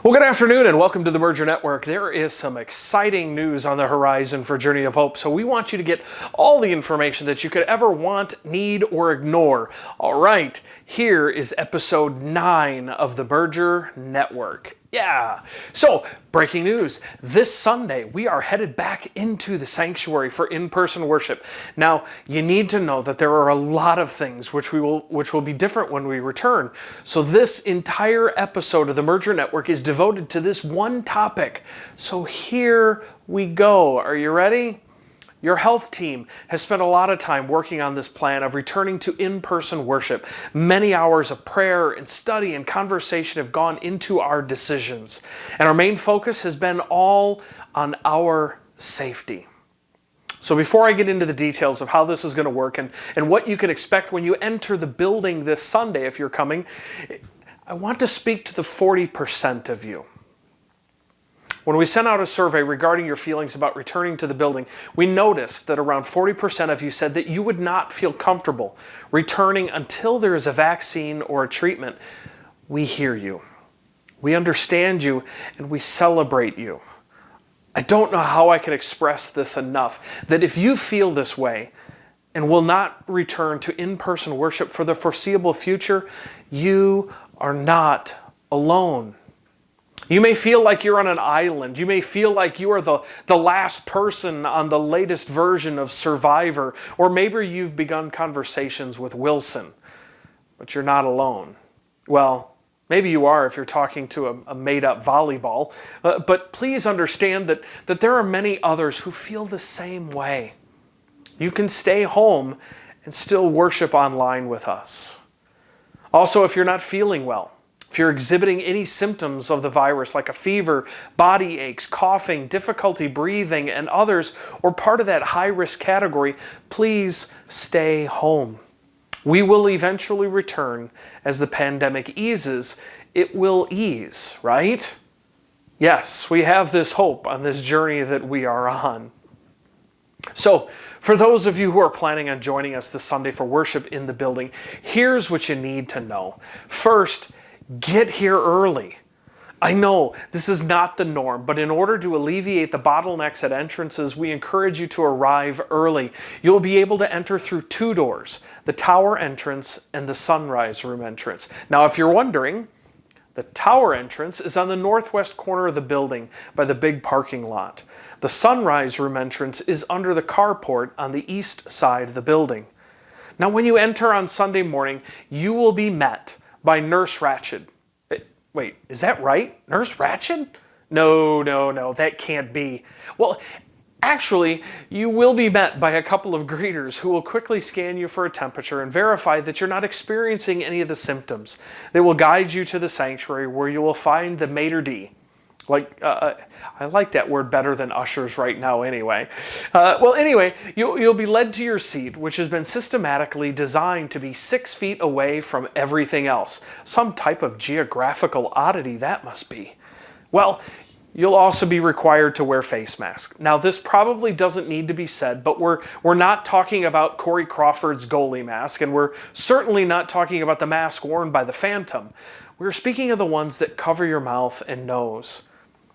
Well, good afternoon and welcome to the Merger Network. There is some exciting news on the horizon for Journey of Hope, so we want you to get all the information that you could ever want, need, or ignore. All right, here is episode 9 of the Merger Network. Yeah. So, breaking news. This Sunday, we are headed back into the sanctuary for in-person worship. Now, you need to know that there are a lot of things which will be different when we return. So this entire episode of the Merger Network is devoted to this one topic. So here we go. Are you ready? Your health team has spent a lot of time working on this plan of returning to in-person worship. Many hours of prayer and study and conversation have gone into our decisions. And our main focus has been all on our safety. So before I get into the details of how this is going to work and what you can expect when you enter the building this Sunday if you're coming, I want to speak to the 40% of you. When we sent out a survey regarding your feelings about returning to the building, we noticed that around 40% of you said that you would not feel comfortable returning until there is a vaccine or a treatment. We hear you. We understand you, and we celebrate you. I don't know how I can express this enough, that if you feel this way and will not return to in-person worship for the foreseeable future, you are not alone. You may feel like you're on an island. You may feel like you are the last person on the latest version of Survivor, or maybe you've begun conversations with Wilson, but you're not alone. Well, maybe you are if you're talking to a made-up volleyball, but please understand that there are many others who feel the same way. You can stay home and still worship online with us. Also, if you're not feeling well, if you're exhibiting any symptoms of the virus like a fever, body aches, coughing, difficulty breathing, and others, or part of that high-risk category, please stay home. We will eventually return as the pandemic eases. It will ease, right? Yes, we have this hope on this journey that we are on. So, for those of you who are planning on joining us this Sunday for worship in the building, here's what you need to know. First, get here early. I know this is not the norm, but in order to alleviate the bottlenecks at entrances, we encourage you to arrive early. You'll be able to enter through 2 doors, the tower entrance and the sunrise room entrance. Now, if you're wondering, the tower entrance is on the northwest corner of the building by the big parking lot. The sunrise room entrance is under the carport on the east side of the building. Now, when you enter on Sunday morning, you will be met by Nurse Ratched. Wait, is that right? Nurse Ratched? No, that can't be. Well, actually, you will be met by a couple of greeters who will quickly scan you for a temperature and verify that you're not experiencing any of the symptoms. They will guide you to the sanctuary where you will find the maitre d'. I like that word better than ushers right now anyway. You'll be led to your seat, which has been systematically designed to be 6 feet away from everything else. Some type of geographical oddity that must be. Well, you'll also be required to wear face masks. Now, this probably doesn't need to be said, but we're not talking about Corey Crawford's goalie mask, and we're certainly not talking about the mask worn by the Phantom. We're speaking of the ones that cover your mouth and nose.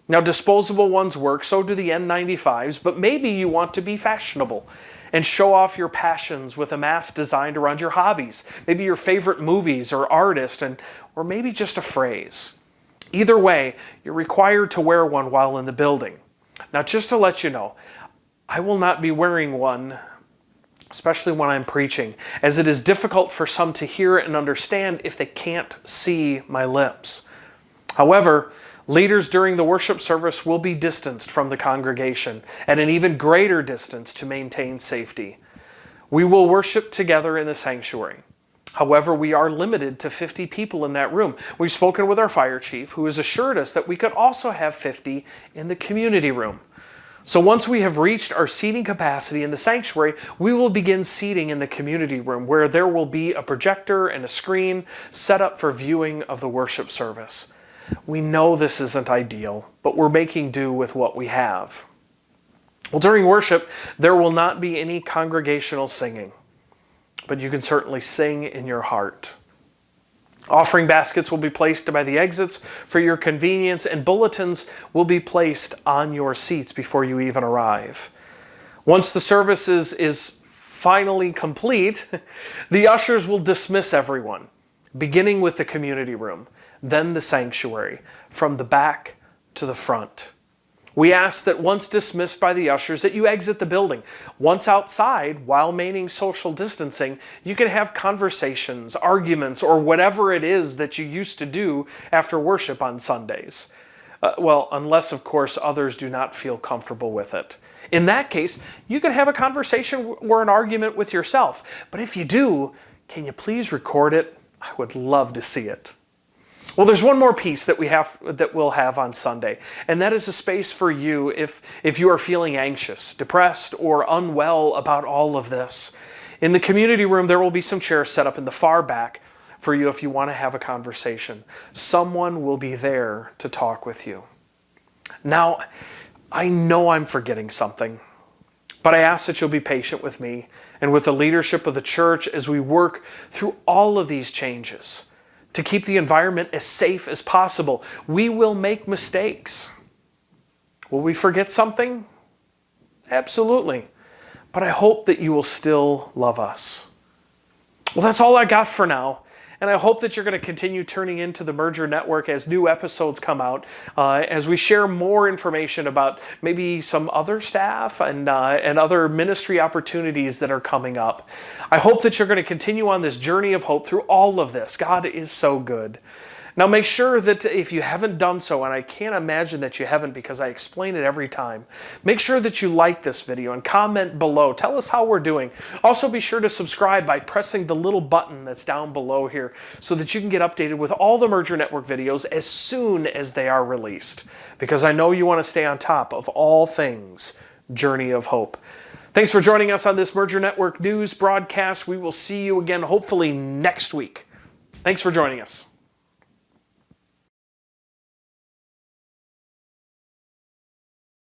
Now, disposable ones work, so do the N95s, but maybe you want to be fashionable and show off your passions with a mask designed around your hobbies, maybe your favorite movies or artist, or maybe just a phrase. Either way, you're required to wear one while in the building. Now, just to let you know, I will not be wearing one, especially when I'm preaching, as it is difficult for some to hear and understand if they can't see my lips. However, leaders during the worship service will be distanced from the congregation at an even greater distance to maintain safety. We will worship together in the sanctuary. However, we are limited to 50 people in that room. We've spoken with our fire chief, who has assured us that we could also have 50 in the community room. So once we have reached our seating capacity in the sanctuary, we will begin seating in the community room, where there will be a projector and a screen set up for viewing of the worship service. We know this isn't ideal, but we're making do with what we have. Well, during worship, there will not be any congregational singing, but you can certainly sing in your heart. Offering baskets will be placed by the exits for your convenience, and bulletins will be placed on your seats before you even arrive. Once the service is finally complete, the ushers will dismiss everyone, beginning with the community room, then the sanctuary, from the back to the front. We ask that once dismissed by the ushers that you exit the building. Once outside, while maintaining social distancing, you can have conversations, arguments, or whatever it is that you used to do after worship on Sundays. Well, unless, of course, others do not feel comfortable with it. In that case, you can have a conversation or an argument with yourself. But if you do, can you please record it? I would love to see it. Well, there's one more piece that we'll have on Sunday, and that is a space for you if you are feeling anxious, depressed, or unwell about all of this. In the community room, there will be some chairs set up in the far back for you if you want to have a conversation. Someone will be there to talk with you. Now, I know I'm forgetting something, but I ask that you'll be patient with me and with the leadership of the church as we work through all of these changes to keep the environment as safe as possible. We will make mistakes. Will we forget something? Absolutely. But I hope that you will still love us. Well, that's all I got for now. And I hope that you're going to continue tuning into the Merger Network as new episodes come out, as we share more information about maybe some other staff and other ministry opportunities that are coming up. I hope that you're going to continue on this journey of hope through all of this. God is so good. Now make sure that if you haven't done so, and I can't imagine that you haven't because I explain it every time, make sure that you like this video and comment below. Tell us how we're doing. Also be sure to subscribe by pressing the little button that's down below here so that you can get updated with all the Merger Network videos as soon as they are released. Because I know you want to stay on top of all things Journey of Hope. Thanks for joining us on this Merger Network news broadcast. We will see you again hopefully next week. Thanks for joining us.